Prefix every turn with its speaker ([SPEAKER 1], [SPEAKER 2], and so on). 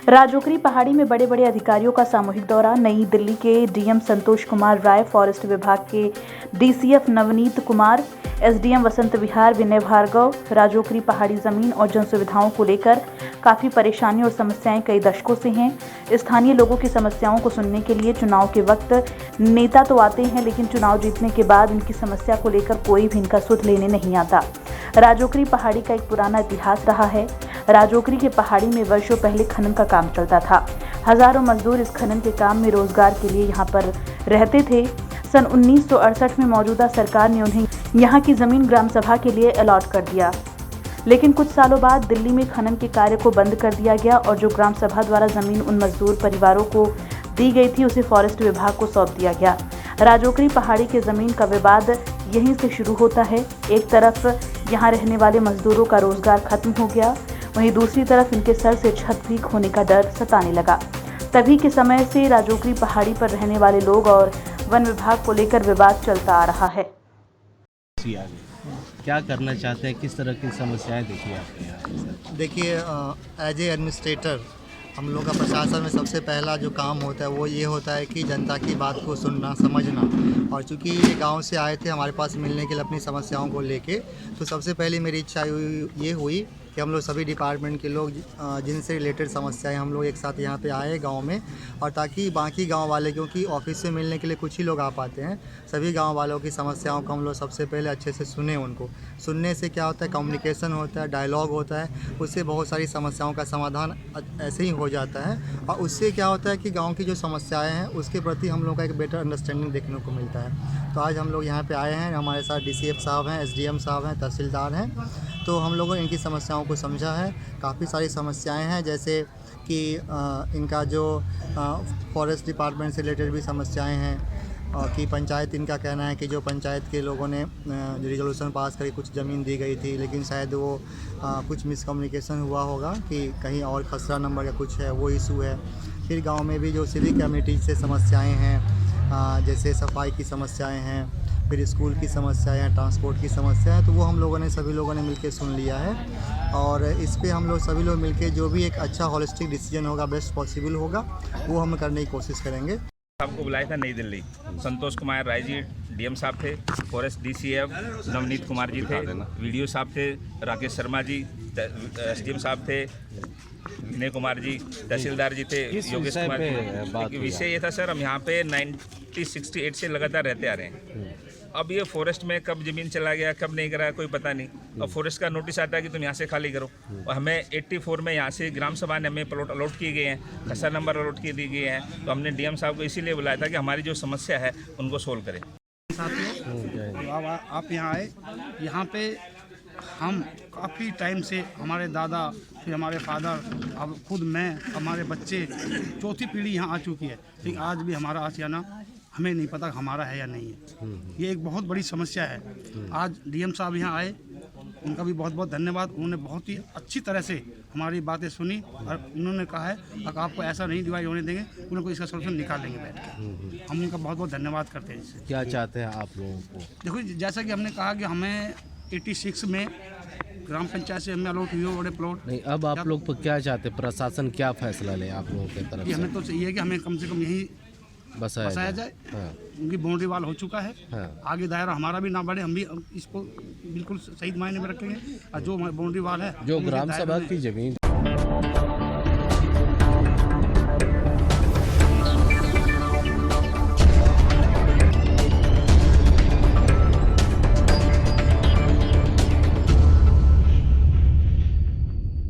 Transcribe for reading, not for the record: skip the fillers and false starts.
[SPEAKER 1] राजौकरी पहाड़ी में बड़े बड़े अधिकारियों का सामूहिक दौरा। नई दिल्ली के डीएम संतोष कुमार राय, फॉरेस्ट विभाग के डीसीएफ नवनीत कुमार, एसडीएम वसंत विहार विनय भार्गव राजौकरी पहाड़ी जमीन और जन सुविधाओं को लेकर काफ़ी परेशानी और समस्याएं कई दशकों से हैं। स्थानीय लोगों की समस्याओं को सुनने के लिए चुनाव के वक्त नेता तो आते हैं, लेकिन चुनाव जीतने के बाद इनकी समस्या को लेकर कोई भी इनका सुध लेने नहीं आता। राजौकरी पहाड़ी का एक पुराना इतिहास रहा है। राजौकरी के पहाड़ी में वर्षों पहले खनन का काम चलता था। हजारों मजदूर इस खनन के काम में रोजगार के लिए यहाँ पर रहते थे। सन 1968 में मौजूदा सरकार ने उन्हें यहाँ की जमीन ग्राम सभा के लिए अलॉट कर दिया, लेकिन कुछ सालों बाद दिल्ली में खनन के कार्य को बंद कर दिया गया और जो ग्राम सभा द्वारा जमीन उन मजदूर परिवारों को दी गई थी उसे फॉरेस्ट विभाग को सौंप दिया गया। राजौकरी पहाड़ी के जमीन का विवाद यहीं से शुरू होता है। एक तरफ यहाँ रहने वाले मजदूरों का रोजगार खत्म हो गया, वहीं दूसरी तरफ इनके सर से छत भी खोने का डर सताने लगा। तभी के समय से राजौकरी पहाड़ी पर रहने वाले लोग और वन विभाग को लेकर विवाद चलता आ रहा है।
[SPEAKER 2] क्या करना चाहते हैं, किस तरह की समस्याएं देखी आपके यहाँ?
[SPEAKER 3] देखिए, एज ए एडमिनिस्ट्रेटर हम लोग का प्रशासन में सबसे पहला जो काम होता है वो ये होता है कि जनता की बात को सुनना, समझना। और चूँकि ये गांव से आए थे हमारे पास मिलने के लिए अपनी समस्याओं को लेके, तो सबसे पहले मेरी इच्छा ये हुई कि हम लोग सभी डिपार्टमेंट के लोग जिनसे रिलेटेड समस्याएं हम लोग एक साथ यहाँ पे आए गांव में, और ताकि बाकी गांव वाले, क्योंकि ऑफिस से मिलने के लिए कुछ ही लोग आ पाते हैं, सभी गांव वालों की समस्याओं को हम लोग सबसे पहले अच्छे से सुने। उनको सुनने से क्या होता है, कम्युनिकेशन होता है, डायलॉग होता है, उससे बहुत सारी समस्याओं का समाधान ऐसे ही हो जाता है। और उससे क्या होता है कि गाँव की जो समस्याएँ हैं उसके प्रति हम लोग का एक बेटर अंडरस्टैंडिंग देखने को मिलता है। तो आज हम लोग यहाँ पर आए हैं, हमारे साथ DCF साहब हैं, SDM साहब हैं, तहसीलदार हैं। तो हम लोगों ने इनकी समस्याओं को समझा है। काफ़ी सारी समस्याएं हैं, जैसे कि इनका जो फॉरेस्ट डिपार्टमेंट से रिलेटेड भी समस्याएं हैं, और कि पंचायत, इनका कहना है कि जो पंचायत के लोगों ने जो रिजोल्यूशन पास करी, कुछ ज़मीन दी गई थी, लेकिन शायद वो कुछ मिसकम्युनिकेशन हुआ होगा कि कहीं और खसरा नंबर या कुछ है, वो इशू है। फिर गाँव में भी जो सिविक कमेटी से समस्याएँ हैं, जैसे सफाई की समस्याएँ हैं, फिर स्कूल की समस्याएं हैं, ट्रांसपोर्ट की समस्या है, तो वो हम लोगों ने सभी लोगों ने मिलकर सुन लिया है। और इस पे हम लोग सभी लोग मिलकर जो भी एक अच्छा हॉलिस्टिक डिसीजन होगा, बेस्ट पॉसिबल होगा, वो हम करने की कोशिश करेंगे।
[SPEAKER 4] आपको बुलाया था नई दिल्ली। संतोष कुमार राय जी DM साहब थे, फॉरेस्ट DCF नवनीत कुमार जी थे, VDO साहब थे, राकेश शर्मा जी, SDM साहब थे, विनय कुमार जी, तहसीलदार जी थे, योगेश कुमार जी। विषय ये था सर, हम यहाँ पे 1968 से लगातार रहते आ रहे हैं। अब ये फॉरेस्ट में कब ज़मीन चला गया, कब नहीं करा, कोई पता नहीं। और फॉरेस्ट का नोटिस आता है कि तुम यहाँ से खाली करो, और हमें 84 में यहाँ से ग्राम सभा ने हमें प्लॉट अलॉट किए गए हैं, खसरा नंबर अलॉट किए दिए गए हैं। तो हमने DM साहब को इसीलिए बुलाया था कि हमारी जो समस्या है उनको सोल्व करें।
[SPEAKER 5] साथियों, आप यहाँ आए, यहाँ पे हम काफ़ी टाइम से, हमारे दादा, फिर हमारे फादर, अब खुद मैं, हमारे बच्चे, चौथी पीढ़ी यहाँ आ चुकी है, लेकिन आज भी हमारा आशियाना हमें नहीं पता हमारा है या नहीं है। ये एक बहुत बड़ी समस्या है। आज DM साहब यहाँ आए, उनका भी बहुत बहुत धन्यवाद। उन्होंने बहुत ही अच्छी तरह से हमारी बातें सुनी और उन्होंने कहा है अगर आपको ऐसा नहीं डिवाइड होने देंगे, उन्हें कोई इसका सोल्यूशन निकालेंगे बैठ के। हम उनका बहुत बहुत धन्यवाद करते हैं। इससे
[SPEAKER 2] क्या चाहते हैं आप लोगों को?
[SPEAKER 5] देखो, जैसा कि हमने कहा कि हमें 86 में ग्राम पंचायत से हमें अलॉट हुए बड़े प्लॉट।
[SPEAKER 2] नहीं, अब आप लोग क्या चाहते हैं, प्रशासन क्या फैसला ले आप लोगों की तरफ से?
[SPEAKER 5] हमें तो चाहिए कि हमें कम से कम यही बसाया जाए। हाँ। उनकी बाउंड्री वाल हो चुका है। हाँ। आगे दायरा हमारा भी ना बढ़े, हम भी इसको बिल्कुल सही मायने में रखेंगे। और जो बाउंड्री वाल है,
[SPEAKER 2] जो ग्राम सभा की जमीन